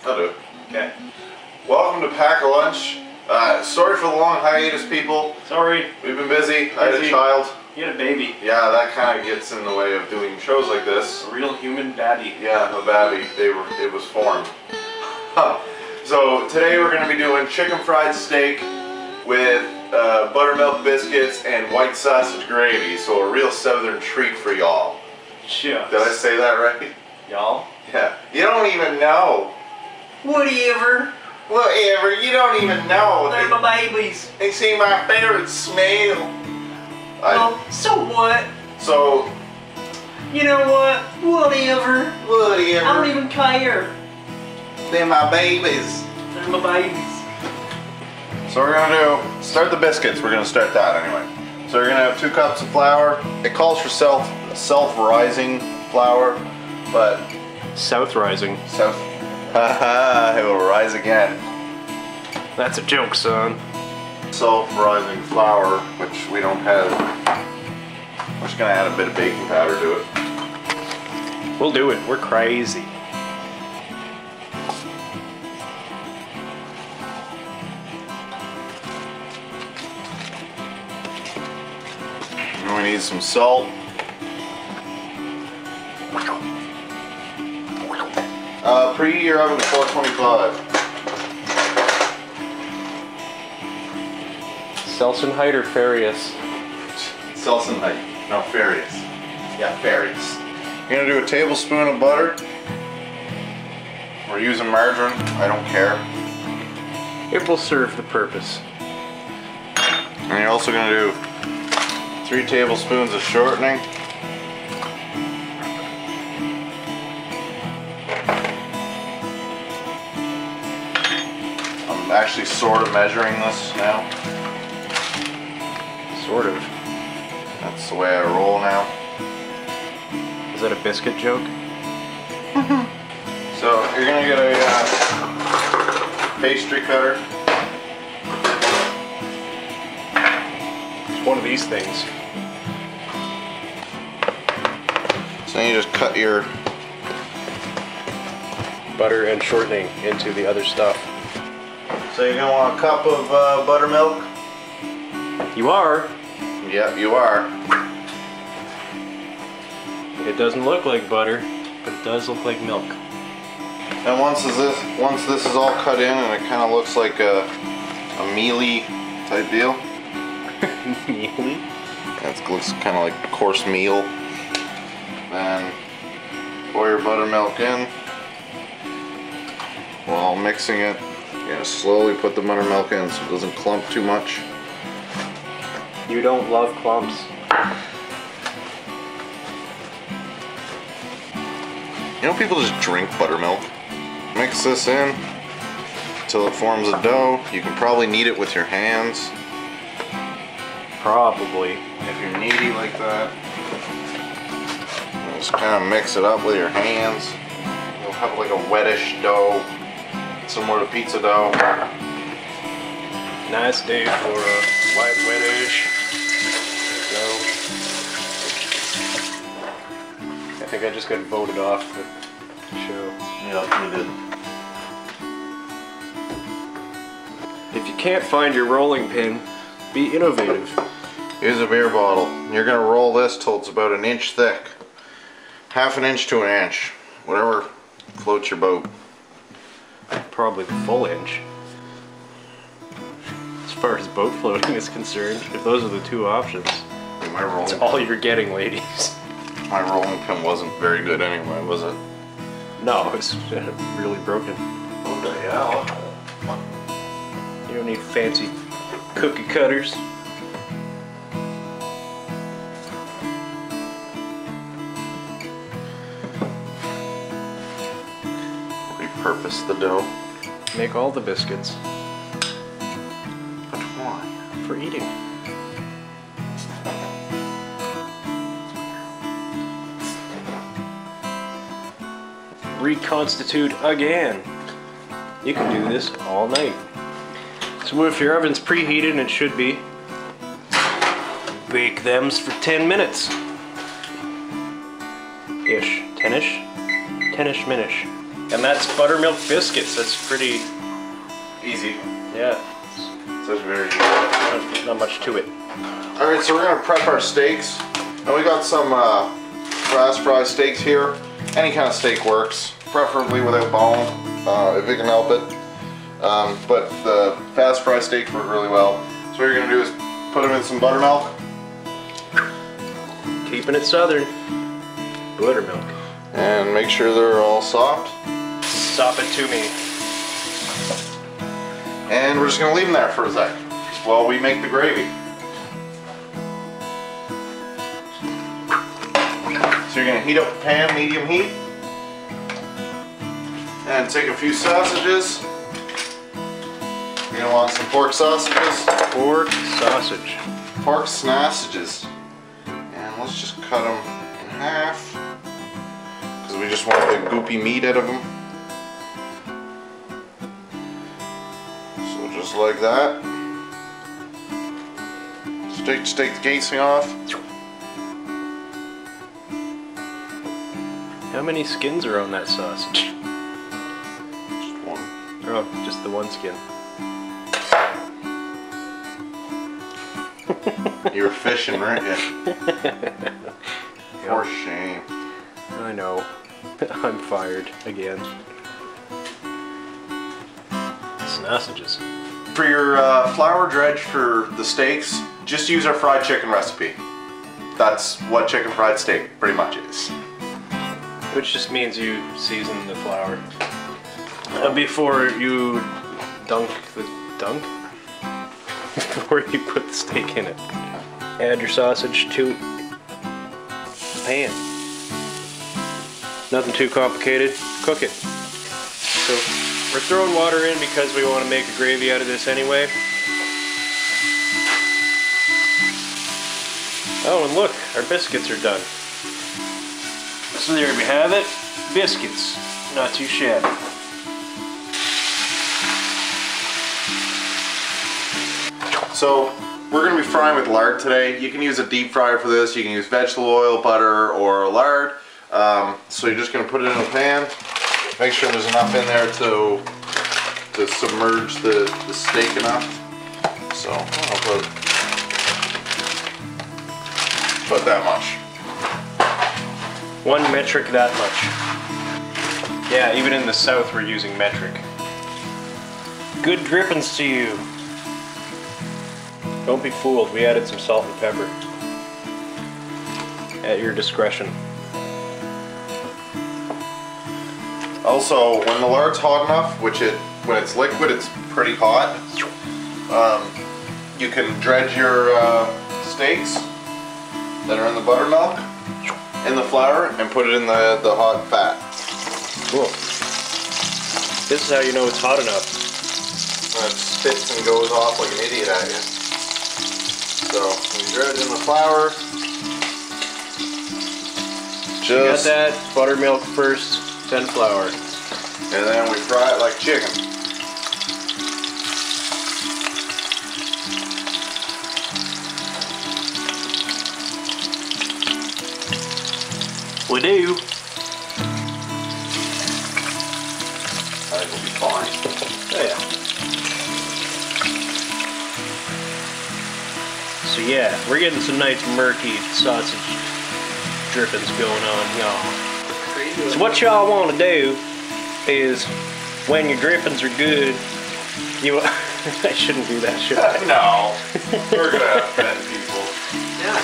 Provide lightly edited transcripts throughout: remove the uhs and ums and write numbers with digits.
I'll do it. Okay. Welcome to Pack a Lunch. Sorry for the long hiatus, people. Sorry. We've been busy. I had a child. You had a baby. Yeah, that kind of gets in the way of doing shows like this. A real human babby. Yeah, a babby. It was formed. So today we're going to be doing chicken fried steak with buttermilk biscuits and white sausage gravy. So a real southern treat for y'all. Shucks. Did I say that right? Y'all? Yeah. You don't even know. Whatever. Whatever. You don't even know. They're my babies. They say my favorite smell. Well, so what? So, you know what? Whatever. whatever. I don't even care. They're my babies. They're my babies. So we're gonna start the biscuits. We're gonna start that anyway. So you're gonna have 2 cups of flour. It calls for self-rising flour, but South rising. haha, it will rise again. That's a joke, son. Self-rising flour, which we don't have. We're just gonna add a bit of baking powder to it. We'll do it. We're crazy. And we need some salt. Preheat your oven to 425. Selsenheit or Farius? Selsenheit. No, Farius. Yeah, Farius. You're gonna do a tablespoon of butter. We're using margarine. I don't care. It will serve the purpose. And you're also gonna do 3 tablespoons of shortening. I'm actually sort of measuring this now. Sort of. That's the way I roll now. Is that a biscuit joke? So you're gonna get a pastry cutter. It's one of these things. So then you just cut your Butter and shortening into the other stuff. So you're gonna want a cup of buttermilk. You are. Yep, you are. It doesn't look like butter, but it does look like milk. And once this is all cut in and it kind of looks like a mealy type deal. Mealy? It looks kind of like coarse meal. Then pour your buttermilk in. While mixing it, you're gonna slowly put the buttermilk in so it doesn't clump too much. You don't love clumps. You know, people just drink buttermilk. Mix this in until it forms a dough. You can probably knead it with your hands. Probably. If you're needy like that, just kind of mix it up with your hands. You'll have like a wettish dough, similar to pizza dough. Nice day for a white wettish dough. I think I just got voted off the show. Yeah, you did. If you can't find your rolling pin, be innovative. Here's a beer bottle. You're gonna roll this till it's about 1 inch thick. 1/2 inch to 1 inch. Whatever floats your boat. Probably the full inch. As far as boat floating is concerned, if those are the 2 options, that's all you're getting, ladies. My rolling pin wasn't very good anyway, was it? No, it's really broken. What the hell? You don't need fancy cookie cutters. Repurpose the dough. Make all the biscuits. But why? For eating. Reconstitute again. You can do this all night. So if your oven's preheated, and it should be, bake them for 10 minutes. Ish. 10-ish? 10-ish minish. And that's Buttermilk Biscuits. That's pretty Easy. yeah. So it's very easy. Not much to it. Alright, so we're gonna prep our steaks. And we got some fast fry steaks here. Any kind of steak works, preferably without bone, if you can help it. But the fast fry steaks work really well. So what you're gonna do is put them in some buttermilk. Keeping it southern. Buttermilk. And make sure they're all soft. Sop it to me. And we're just gonna leave them there for a sec while we make the gravy. So you're gonna heat up the pan, medium heat. And take a few sausages. You're gonna want some pork sausages. Pork sausage. Pork sausages. And let's just cut them in half. Because we just want the goopy meat out of them. So just like that. Just take the casing off. How many skins are on that sausage? Just one. Oh, just the one skin. You were fishing, weren't you? For shame. I know. I'm fired again. Sausages. For your flour dredge for the steaks, just use our fried chicken recipe. That's what chicken fried steak pretty much is. Which just means you season the flour before you dunk the dunk? Before you put the steak in it. Add your sausage to the pan. Nothing too complicated. Cook it. So we're throwing water in because we want to make a gravy out of this anyway. Oh, and look, our biscuits are done. So there we have it. Biscuits. Not too shabby. So we're going to be frying with lard today. You can use a deep fryer for this. You can use vegetable oil, butter, or lard. So you're just going to put it in a pan. Make sure there's enough in there to submerge the steak enough. So I'll put that much. 1 metric that much. Yeah, even in the south we're using metric. Good drippings to you. Don't be fooled, we added some salt and pepper. At your discretion. Also, when the lard's hot enough, when it's liquid, it's pretty hot. You can dredge your steaks that are in the buttermilk in the flour and put it in the hot fat. Cool. This is how you know it's hot enough. And it spits and goes off like an idiot at you. So we dredge in the flour. You got that buttermilk first, then flour. And then we fry it like chicken. We do. I think we'll be fine. Oh yeah. So yeah, we're getting some nice murky sausage drippings going on, y'all. So what y'all want to do is, when your drippings are good, you... I shouldn't do that, should I? No. We're gonna offend people. Yeah.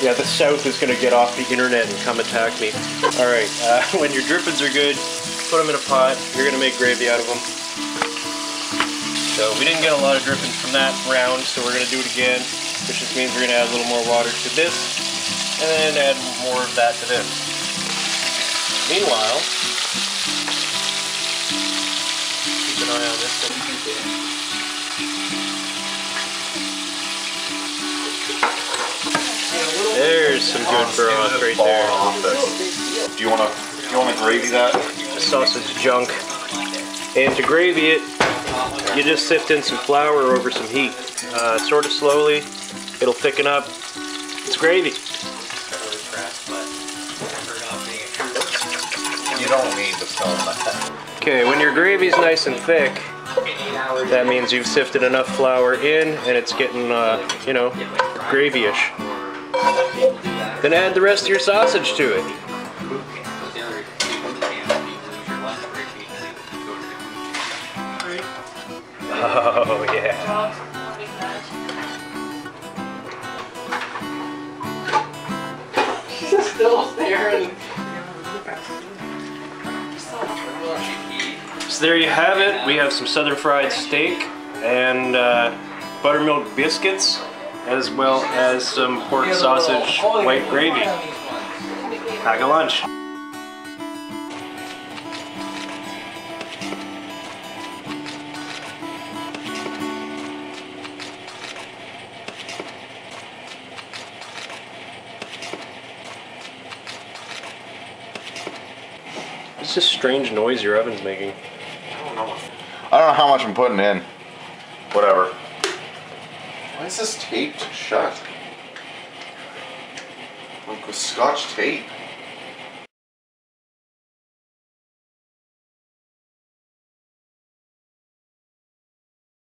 Yeah, the South is gonna get off the internet and come attack me. Alright, when your drippings are good, put them in a pot. You're gonna make gravy out of them. So we didn't get a lot of drippings from that round, so we're gonna do it again, which just means we're gonna add a little more water to this, and then add more of that to this. Meanwhile, keep an eye on this one. There's some good broth right there. Do you wanna gravy that? Sausage junk. And to gravy it, you just sift in some flour over some heat. Sort of slowly, it'll thicken up. It's gravy. You don't need to film that. Okay, when your gravy's nice and thick, that means you've sifted enough flour in and it's getting, you know, gravy-ish. Then add the rest of your sausage to it. Oh, yeah. She's still staring. So there you have it. We have some southern fried steak and buttermilk biscuits, as well as some pork sausage white gravy. Pack a lunch. What's this strange noise your oven's making? I don't know how much I'm putting in. Whatever. Why is this taped shut? Like with Scotch tape.